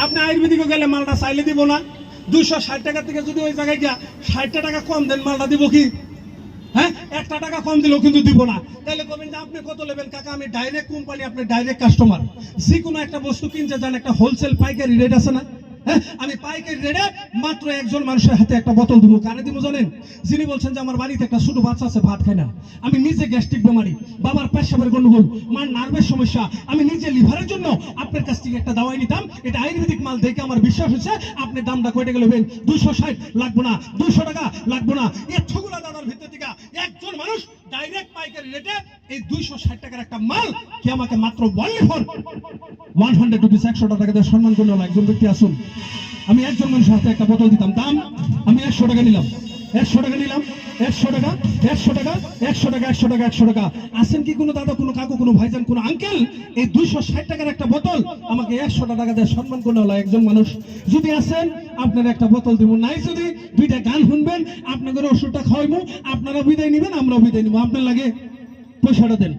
আপনি আয়ুর্বেদিকে গেলে মালটা চাইলে দিব না? 260 টাকা থেকে যদি ওই জায়গায় গিয়া 60 টাকা কম দেন মালটা দিব কি? হ্যাঁ, 1 টাকা কম দিলেও কিন্তু দিব না। তাহলে বলবেন যে আপনি কত নেবেন? কাকা আমি ডাইরেক্ট কোম্পানি, আপনি ডাইরেক্ট কাস্টমার। যে কোনো একটা বস্তু কিনতে যান, একটা হোলসেল পাইকারি রেট আছে না? হ্যাঁ, আমি পাইকারি রেটে মাত্র একজন মানুষের হাতে একটা বোতল দিব। কারে দিব জানেন? যিনি বলছেন যে আমার বাড়িতে একটা ছোট বাচ্চা আছে, ভাত খায় না, আমি নিজে গ্যাস্ট্রিক বেমারি, বাবার পেশাবের গন্ডগোল, মার নার্ভের সমস্যা, আমি নিজে লিভারের জন্য আপনার কাছ থেকে একটা দাওয়াই নিতাম। এটা আয়ুর্বেদিক মাল দেখে আমার বিশ্বাস হচ্ছে। আপনি দামটা কয়টা গেলেন? 260 লাগবো না, 200 টাকা লাগবো না। এতগুলা দাদার ভিতর থেকে একজন মানুষ ডাইরেক্ট পাইকারি রেটে এই 260 টাকার একটা মাল কি আমাকে মাত্র বললে ফোন 100 রুপিস, 100 টাকা দিয়ে সম্মান করলো একজন ব্যক্তি। আসুন, আমি একজন মানুষের হাতে একটা বোতল দিতাম, দাম আমি 100 টাকা নিলাম, 100 টাকা নিলাম, 100 টাকা, 100 টাকা, 100 টাকা, 100 টাকা, 100 টাকা। আসেন কি কোনো দাদা, কোনো কাকু, কোনো ভাইজান, কোনো আঙ্কেল এই 260 টাকার একটা বোতল আমাকে 100 টাকা দিয়ে সম্মান করলে হলো একজন মানুষ? যদি আসেন আপনার একটা বোতল দিব, নাই যদি দুইটা গান শুনবেন, আপনাদের ওষুধটা খাওয়াইবো, আপনারা বিদায় নিবেন, আমরাও বিদায় নিবো। আপনার লাগে পয়সাটা দেন।